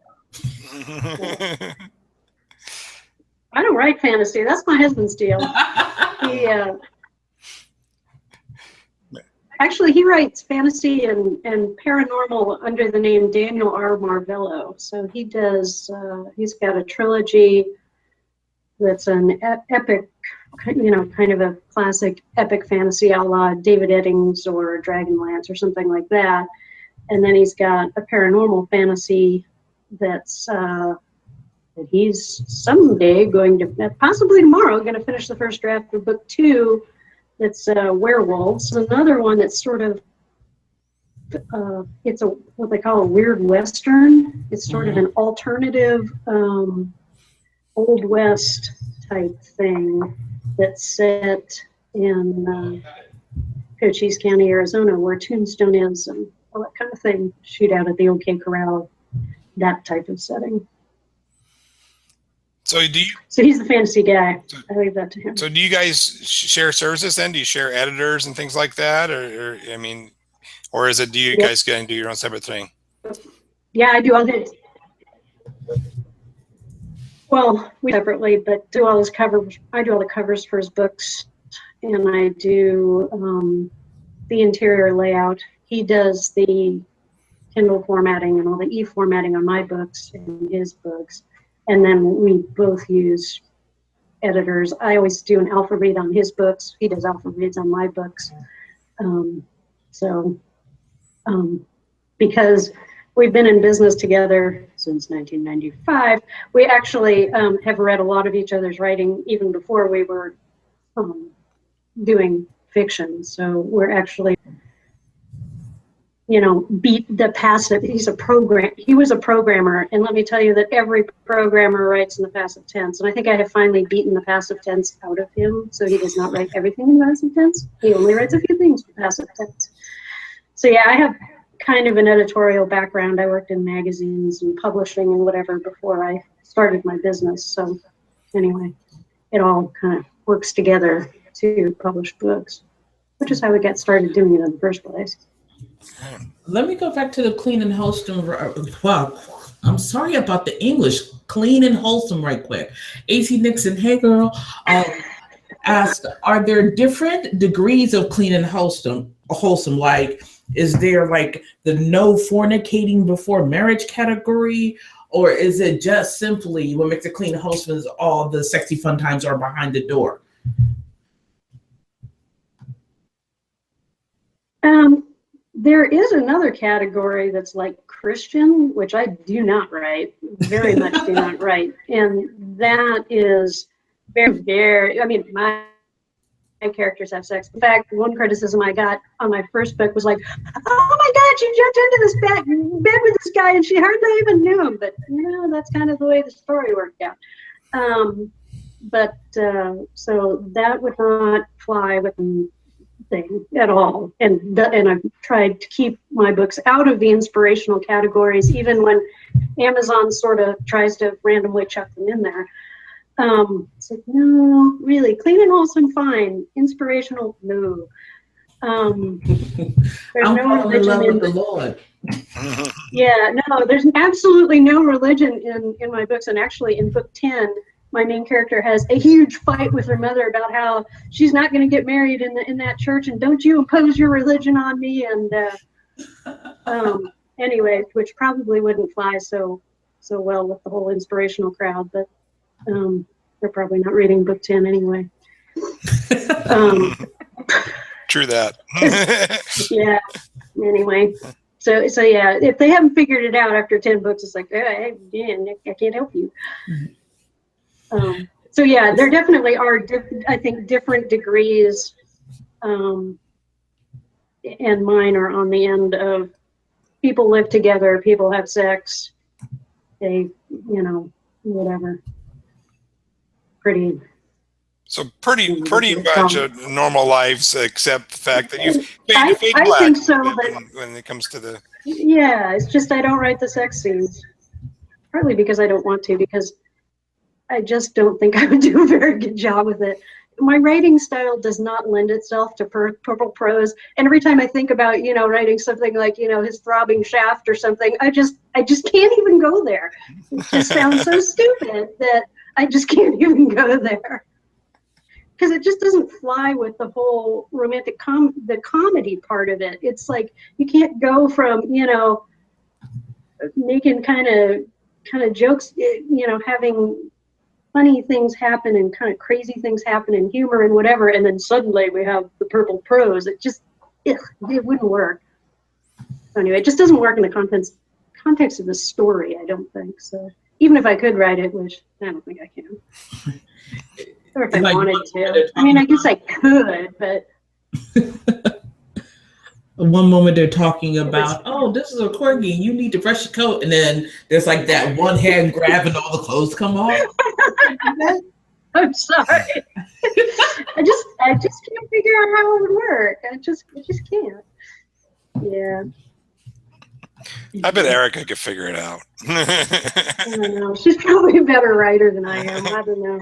I don't write fantasy. That's my husband's deal. Actually, he writes fantasy and paranormal under the name Daniel R. Marvello. So he does, he's got a trilogy that's an epic, kind of a classic epic fantasy a la David Eddings or Dragonlance or something like that. And then he's got a paranormal fantasy that's that he's someday going to, possibly tomorrow, going to finish the first draft of book 2. That's werewolves. Another one that's sort of, it's what they call a weird western. It's sort of an alternative Old West type thing that's set in Cochise County, Arizona, where Tombstone is, and all that kind of thing. Shoot out at the OK Corral, that type of setting. So So he's the fantasy guy. I leave that to him. So do you guys share services then? Do you share editors and things like that, or I mean, or is it? Do you guys go and do your own separate thing? Yeah, I do all this. Well, we separately, but do all his covers. I do all the covers for his books, and I do the interior layout. He does the Kindle formatting and all the e-formatting on my books and his books. And then we both use editors. I always do an alpha read on his books. He does alpha reads on my books. Because we've been in business together since 1995, we actually have read a lot of each other's writing even before we were doing fiction. So we're actually, beat the passive. He was a programmer, and let me tell you that every programmer writes in the passive tense, and I think I have finally beaten the passive tense out of him, so he does not write everything in passive tense. He only writes a few things in passive tense. So yeah, I have kind of an editorial background. I worked in magazines and publishing and whatever before I started my business. So anyway, it all kind of works together to publish books, which is how we got started doing it in the first place. Let me go back to the clean and wholesome. Wow, I'm sorry about the English. Clean and wholesome right quick. AC Nixon, hey girl, asked, are there different degrees of clean and wholesome? Like, is there like the no fornicating before marriage category? Or is it just simply what makes it clean and wholesome is all the sexy fun times are behind the door? There is another category that's like Christian, which I do not write, very much do not write. And that is very, very, I mean, my characters have sex. In fact, one criticism I got on my first book was like, oh my God, she jumped into this bed with this guy and she hardly even knew him. But, that's kind of the way the story worked out. So that would not fly with thing at all. And I've tried to keep my books out of the inspirational categories, even when Amazon sort of tries to randomly chuck them in there. It's like, no, really, clean and wholesome, fine. Inspirational, no. There's I'm no falling in love religion with the Lord. Yeah, no, there's absolutely no religion in my books. And actually in book 10, my main character has a huge fight with her mother about how she's not going to get married in that church, and don't you impose your religion on me. And anyway, which probably wouldn't fly so well with the whole inspirational crowd, but they're probably not reading book 10 anyway. True that. Yeah. Anyway, so yeah, if they haven't figured it out after 10 books, it's like, hey, I can't help you. So yeah, there definitely are, I think, different degrees, and mine are on the end of people live together, people have sex, they, whatever. Pretty much a normal lives, except the fact that you've I think so, when it comes to the. Yeah, it's just I don't write the sex scenes. Partly because I don't want to, because I just don't think I would do a very good job with it. My writing style does not lend itself to purple prose, and every time I think about writing something like his throbbing shaft or something, I just can't even go there. It just sounds so stupid that I just can't even go there. Because it just doesn't fly with the whole romantic the comedy part of it. It's like you can't go from making kind of jokes, having funny things happen and kind of crazy things happen and humor and whatever, and then suddenly we have the purple prose. It just it wouldn't work. So anyway, it just doesn't work in the context of the story. I don't think so. Even if I could write it, which I don't think I can. Or if I wanted to. I mean, I guess I could, but. One moment they're talking about, oh, this is a corgi, you need to brush your coat, and then there's like that one hand grab and all the clothes come off. I'm sorry. I just can't figure out how it would work. I just can't. Yeah. I bet Erica could figure it out. I don't know. She's probably a better writer than I am. I don't know.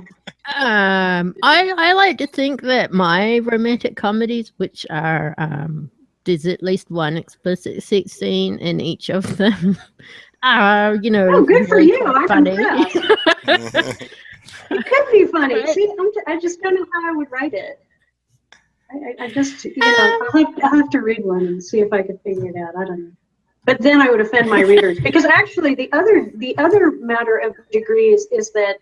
I like to think that my romantic comedies, which are there's at least one explicit sex scene in each of them, are Oh, good for you! funny. It could be funny. See, I just don't know how I would write it. I just I'll have to read one and see if I could figure it out. I don't know. But then I would offend my readers, because actually the other matter of degrees is that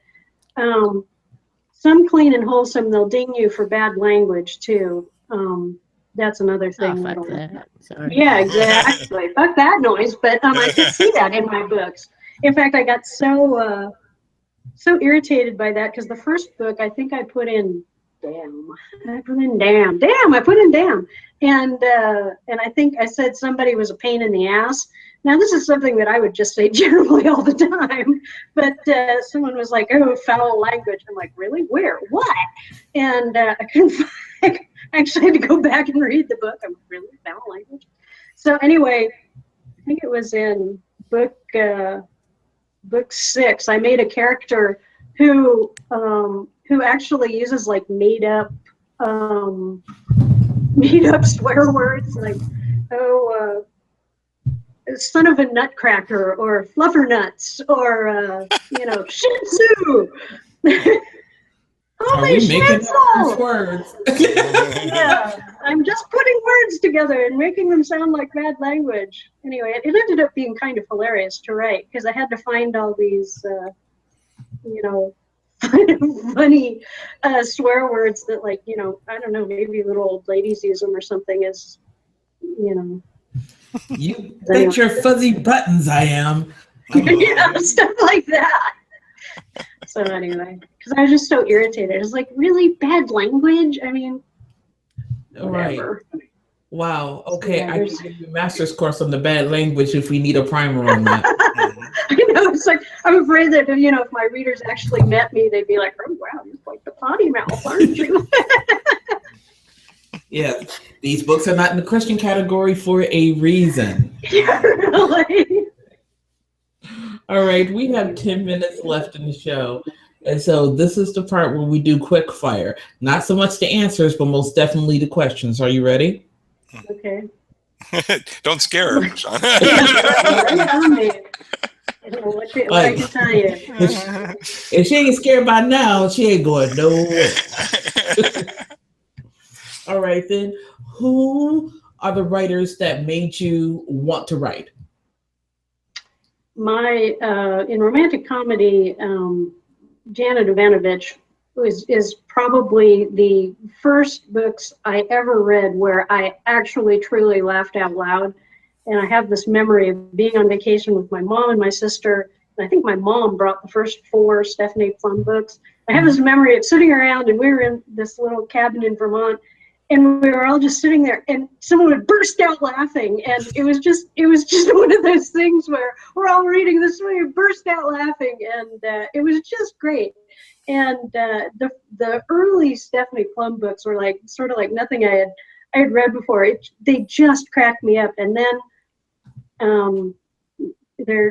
some clean and wholesome, they'll ding you for bad language too. That's another thing. Oh, fuck that. Sorry. Yeah, exactly. Fuck that noise. But I could see that in my books. In fact, I got so irritated by that, because the first book, I think I put in damn. I put in damn. And I think I said somebody was a pain in the ass. Now, this is something that I would just say generally all the time, but someone was like, oh, foul language. I'm like, really? Where? What? And I couldn't find, I actually had to go back and read the book. I'm like, really? Foul language? So anyway, I think it was in book 6. I made a character who actually uses like made up swear words, like son of a nutcracker, or fluffer nuts, or shih tzu. Holy schnitzel! Words? Yeah, I'm just putting words together and making them sound like bad language. Anyway, it ended up being kind of hilarious to write, because I had to find all these funny swear words that, like, I don't know, maybe little old ladies use them or something, as You bet your fuzzy buttons I am. Stuff like that. So anyway, because I was just so irritated. It's like, really bad language? I mean, whatever. Right. Wow. Okay, I can give you a master's course on the bad language if we need a primer on that. I know, it's like, I'm afraid that, if my readers actually met me, they'd be like, oh, wow, you're like the potty mouth, aren't you? Yeah. These books are not in the Christian category for a reason. Yeah, really. All right, we have 10 minutes left in the show. And so this is the part where we do quick fire. Not so much the answers, but most definitely the questions. Are you ready? Okay. Don't scare her, Sean. Right on me. I don't know what I can tell you. If she ain't scared by now, she ain't going nowhere. All right, then. Who are the writers that made you want to write? In romantic comedy, Janet Ivanovich is probably the first books I ever read where I actually truly laughed out loud. And I have this memory of being on vacation with my mom and my sister. And I think my mom brought the first 4 Stephanie Plum books. I have this memory of sitting around, and we were in this little cabin in Vermont, and we were all just sitting there, and someone would burst out laughing, and it was just one of those things where we're all reading this, we burst out laughing, and it was just great. And the early Stephanie Plum books were like sort of like nothing I had read before. They just cracked me up. And then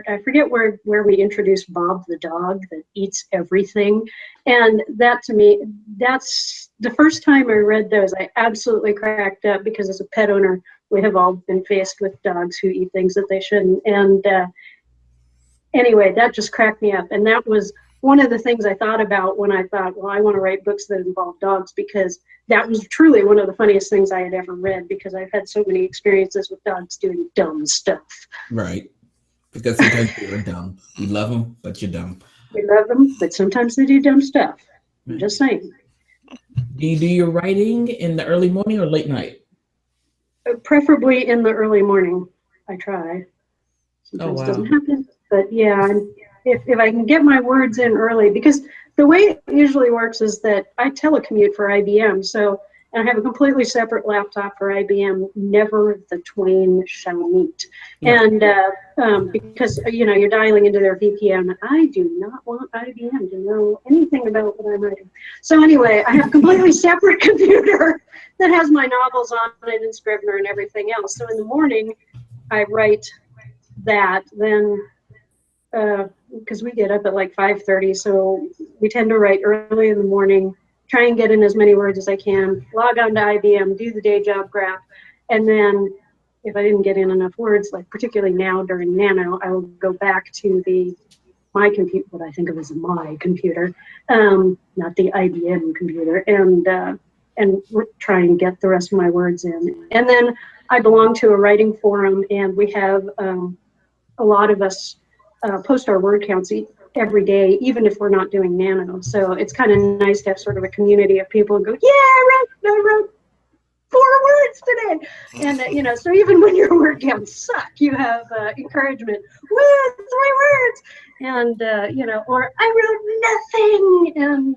I forget where we introduced Bob the dog that eats everything, and that to me, that's the first time I read those. I absolutely cracked up because as a pet owner, we have all been faced with dogs who eat things that they shouldn't. And anyway, that just cracked me up, and that was one of the things I thought about when I thought, well, I want to write books that involve dogs, because that was truly one of the funniest things I had ever read, because I've had so many experiences with dogs doing dumb stuff. Right. Because sometimes they're dumb. We love them, but you're dumb. We love them, but sometimes they do dumb stuff. I'm just saying. Do you do your writing in the early morning or late night? Preferably in the early morning. I try. Sometimes it doesn't happen. But yeah, if I can get my words in early, because the way it usually works is that I telecommute for IBM, and I have a completely separate laptop for IBM. Never the twain shall meet. Yeah. And because you're dialing into their VPN, I do not want IBM to know anything about what I'm writing. So anyway, I have a completely separate computer that has my novels on it and Scrivener and everything else. So in the morning, I write that. Then because we get up at like 5:30, so we tend to write early in the morning, try and get in as many words as I can, log on to IBM, do the day job graph, and then if I didn't get in enough words, like particularly now during Nano, I will go back to my computer, what I think of as my computer, not the IBM computer, and try and get the rest of my words in. And then I belong to a writing forum, and we have a lot of us post our word counts every day, even if we're not doing Nano. So it's kind of nice to have sort of a community of people and go, yeah, I wrote 4 words today. And, so even when your word counts suck, you have encouragement with 3 words. And, or I wrote nothing. And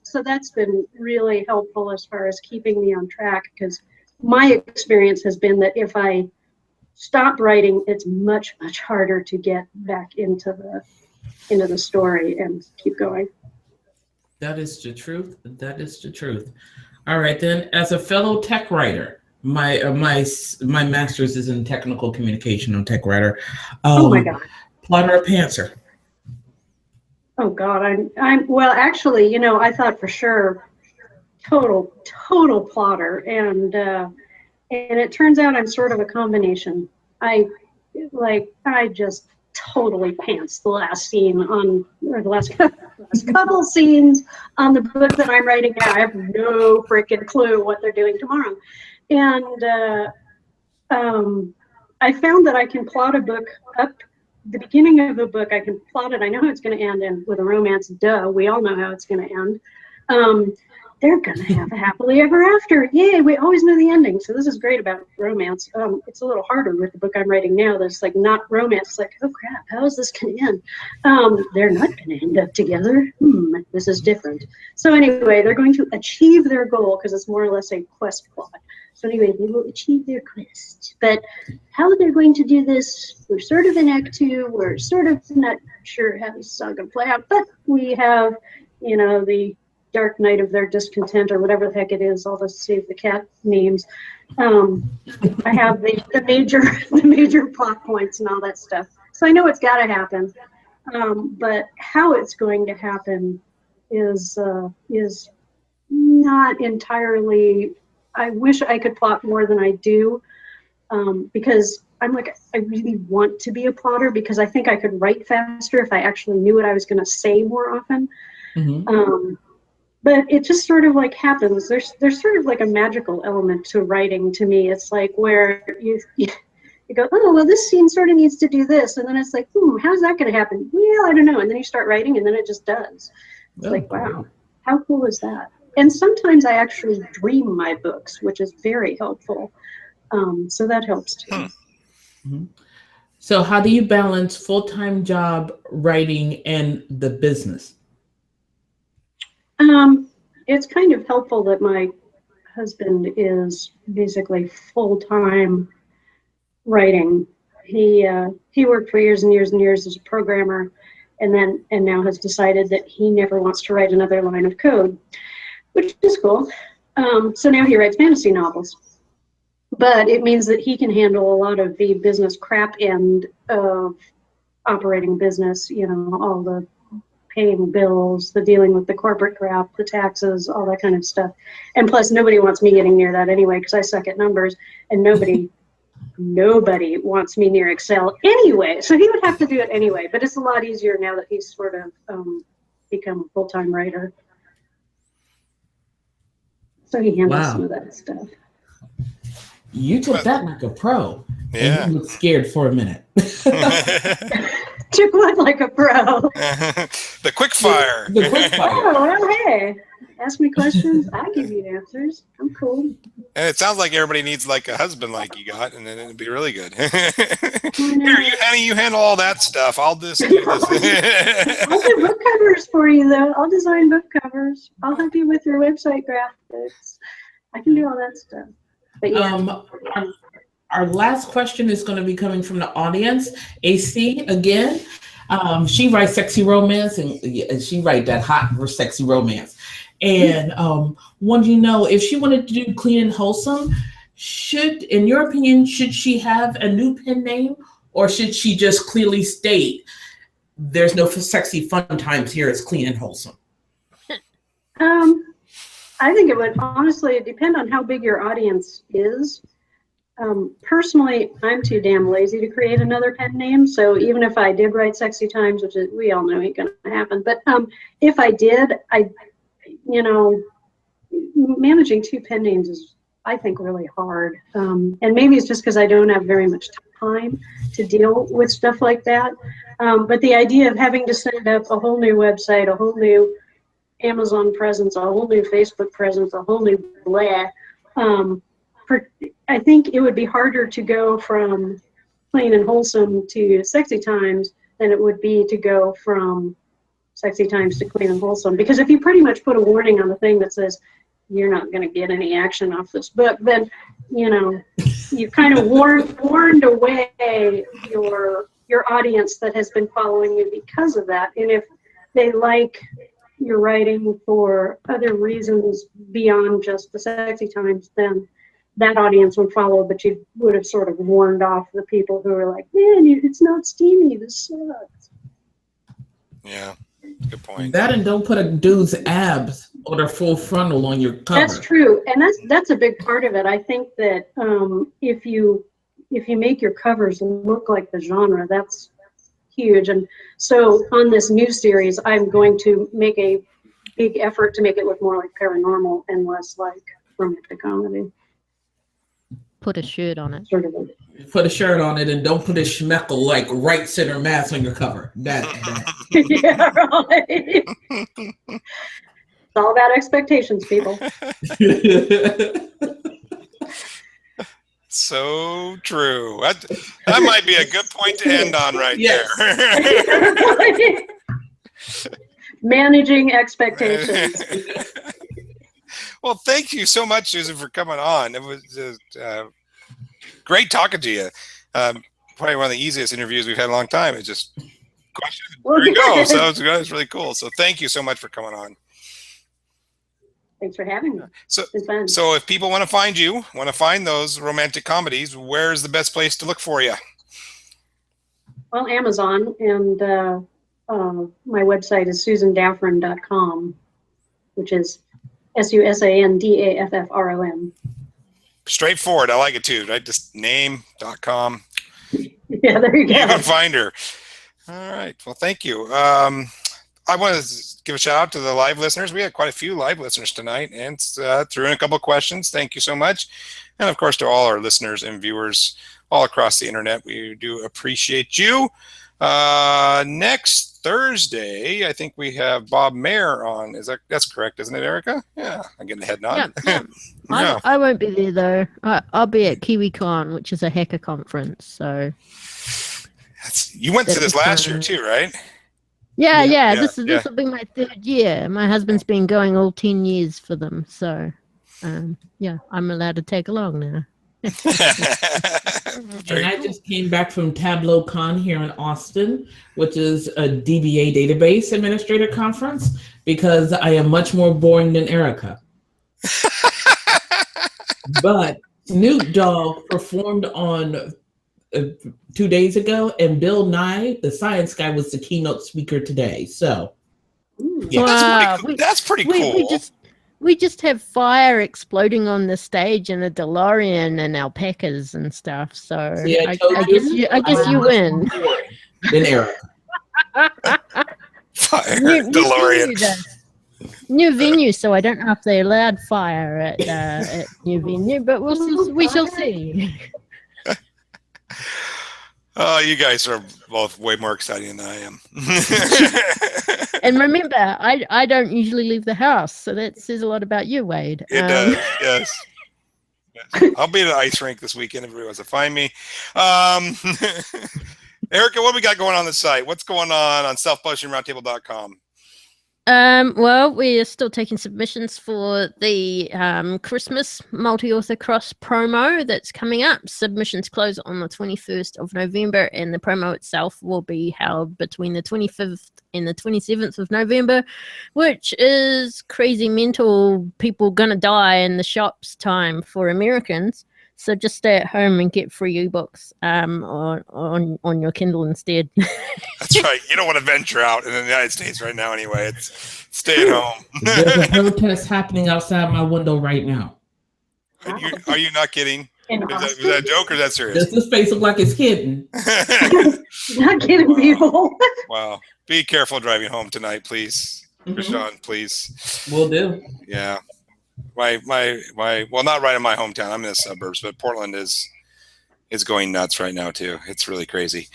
so that's been really helpful as far as keeping me on track, because my experience has been that if I stop writing, it's much, much harder to get back into the story and keep going. That is the truth. That is the truth. All right, then, as a fellow tech writer, my master's is in technical communication. I'm a tech writer. Oh my God. Plotter or pantser? Oh God, I'm well, actually, I thought for sure total plotter, and it turns out I'm sort of a combination. I just totally pants the last scene or the last couple scenes on the book that I'm writing now. I have no freaking clue what they're doing tomorrow. And I found that I can plot a book up. The beginning of a book, I can plot it. I know how it's going to end, and with a romance, duh, we all know how it's going to end. They're going to have a happily ever after. Yay, we always know the ending. So this is great about romance. It's a little harder with the book I'm writing now. That's like not romance. It's like, oh crap, how is this going to end? They're not going to end up together. This is different. So anyway, they're going to achieve their goal, because it's more or less a quest plot. So anyway, they will achieve their quest. But how they're going to do this, we're sort of in Act 2. We're sort of not sure how this is all going to play out. But we have, the dark night of their discontent or whatever the heck it is, all the save the cat names. I have the major plot points and all that stuff. So I know it's got to happen. But how it's going to happen is not entirely. I wish I could plot more than I do, because I'm like, I really want to be a plotter because I think I could write faster if I actually knew what I was going to say more often. But it just sort of like happens. There's sort of like a magical element to writing to me. It's like where you go, oh, well, this scene sort of needs to do this. And then it's like, how's that going to happen? Well, I don't know. And then you start writing and then it just does. It's like, wow, how cool is that? And sometimes I actually dream my books, which is very helpful. So that helps too. So how do you balance full-time job writing and the business? It's kind of helpful that my husband is basically full-time writing. He worked for years and years and years as a programmer, and now has decided that he never wants to write another line of code, which is cool. So now he writes fantasy novels, but it means that he can handle a lot of the business crap end of operating business. You know, all the paying bills, the dealing with the corporate crap, the taxes, all that kind of stuff. And plus, nobody wants me getting near that anyway because I suck at numbers, and nobody wants me near Excel anyway. So he would have to do it anyway. But it's a lot easier now that he's sort of become a full-time writer. So he handles some of that stuff. You took that like a pro. Yeah. And you looked scared for a minute. Took what like a pro? The quick fire. The quick fire. Oh, well, hey. Ask me questions, I give you answers. I'm cool. And it sounds like everybody needs like a husband like you got, and then it'd be really good. Here, you handle all that stuff. I'll just do this. I'll do book covers for you, though. I'll design book covers. I'll help you with your website graphics. I can do all that stuff. But yeah. Our last question is going to be coming from the audience. AC again. She writes sexy romance, and she writes that hot sexy romance. And wanted to know if she wanted to do clean and wholesome, in your opinion, should she have a new pen name, or should she just clearly state there's no sexy fun times here, it's clean and wholesome? I think it would honestly depend on how big your audience is. Personally, I'm too damn lazy to create another pen name. So even if I did write Sexy Times, which is, we all know ain't gonna happen, but if I did, managing two pen names is, I think, really hard. And maybe it's just because I don't have very much time to deal with stuff like that. But the idea of having to set up a whole new website, a whole new Amazon presence, a whole new Facebook presence, a whole new blah, I think it would be harder to go from clean and wholesome to Sexy Times than it would be to go from Sexy Times to clean and wholesome. Because if you pretty much put a warning on the thing that says you're not going to get any action off this book, then you've kind of warned away your audience that has been following you because of that. And if they like your writing for other reasons beyond just the Sexy Times, then that audience would follow, but you would have sort of warned off the people who are like, man, it's not steamy, this sucks. Yeah, good point. That, and don't put a dude's abs or their full frontal on your cover. That's true, and that's a big part of it. I think that if you make your covers look like the genre, that's huge. And so on this new series, I'm going to make a big effort to make it look more like paranormal and less like romantic comedy. Put a shirt on it. Sort of Put a shirt on it, and don't put a schmeckle like right center mass on your cover. That. Yeah, right. It's all about expectations, people. So true. That might be a good point to end on right there. Managing expectations. Well, thank you so much, Susan, for coming on. It was great talking to you. Probably one of the easiest interviews we've had in a long time. It's just there you go. So it's really cool. So thank you so much for coming on. Thanks for having me. So, It's been fun. so if people want to find you, want to find those romantic comedies, where's the best place to look for you? Well, Amazon, and my website is susandaffron.com, which is SUSANDAFFRON. Straightforward. I like it too, right? Just name.com. Yeah, there you go. You can find her. All right. Well, thank you. I want to give a shout out to the live listeners. We had quite a few live listeners tonight and threw in a couple of questions. Thank you so much. And of course, to all our listeners and viewers all across the internet, we do appreciate you. Next Thursday, I think we have Bob Mayer on. That's correct, isn't it, Erica? Yeah, I'm getting a head nod. Yeah. Yeah. I won't be there though. I'll be at KiwiCon, which is a hacker conference. So You went to this last year too, right? Yeah. This will be my 3rd year. My husband's been going all 10 years for them. So I'm allowed to take along now. And I just came back from TableauCon here in Austin, which is a DBA database administrator conference, because I am much more boring than Erica. But Snoop Dogg performed on 2 days ago, and Bill Nye, the science guy, was the keynote speaker today. So, yeah, that's pretty cool. We just have fire exploding on the stage and a DeLorean and alpacas and stuff. So see, I guess you win. Then Erica. Fire DeLorean. New venue, so I don't know if they allowed fire at new venue, but we shall see. Oh, you guys are both way more exciting than I am. And remember, I don't usually leave the house, so that says a lot about you, Wade. It does, yes. I'll be at the ice rink this weekend if everybody wants to find me. Erica, what we got going on the site? What's going on selfpublishingroundtable.com? Well, we're still taking submissions for the Christmas multi-author cross promo that's coming up. Submissions close on the 21st of November, and the promo itself will be held between the 25th and the 27th of November, which is crazy mental people gonna die in the shops time for Americans. So just stay at home and get free ebooks on your Kindle instead. That's right. You don't want to venture out in the United States right now anyway. It's stay at home. There's a protest happening outside my window right now. Are you not kidding? Is that a joke or is that serious? Does this face look like it's kidding? Not kidding, people. Wow. Be careful driving home tonight, please. Krishan, please. Will do. Yeah. Well, not right in my hometown. I'm in the suburbs, but Portland is going nuts right now too. It's really crazy.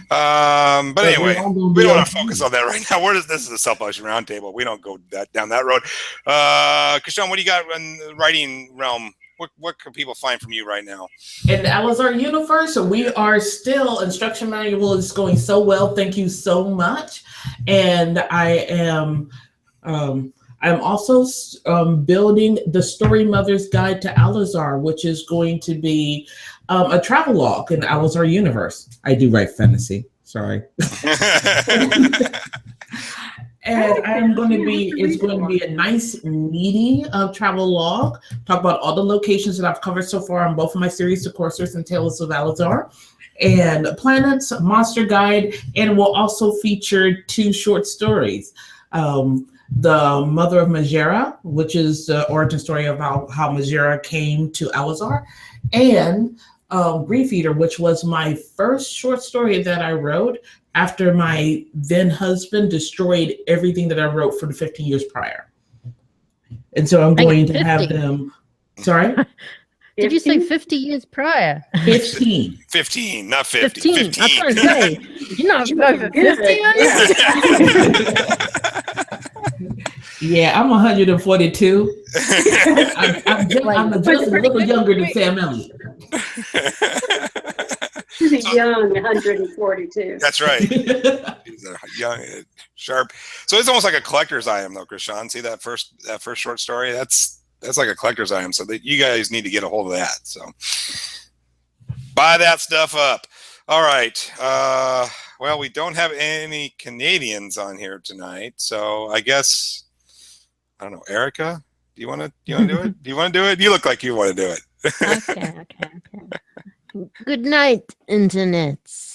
But anyway, we don't want to focus on that right now. This is a self-publishing roundtable. We don't go down that road. Krishan, what do you got in the writing realm? What can people find from you right now? In the Alizar universe, we are still, instruction manual is going so well. Thank you so much. And I'm also building the Story Mother's Guide to Alizar, which is going to be a travelogue in the Alizar universe. I do write fantasy. Sorry. And it's going to be a nice, meaty travelogue. Talk about all the locations that I've covered so far on both of my series, The Coursers and Tales of Alizar, and Planets, Monster Guide, and we'll also feature 2 short stories. The Mother of Majera, which is the origin story about how Majera came to Alizar, and Grief Eater, which was my first short story that I wrote after my then husband destroyed everything that I wrote for the 15 years prior. And so I'm going to have them, sorry? Did you say 50 years prior? 15. 15, not 50. 15. I was going to say, you're not over 50 on Yeah, I'm 142. I'm just a little younger than Sam Elliott. She's a young 142. That's right. She's a young, sharp. So it's almost like a collector's item, though, Krishan. See that first short story? That's like a collector's item. So that you guys need to get a hold of that. So buy that stuff up. All right. Well, we don't have any Canadians on here tonight, so I guess I don't know, Erica. Do you want to do it? Do you want to do it? You look like you want to do it. Okay. Good night, internets.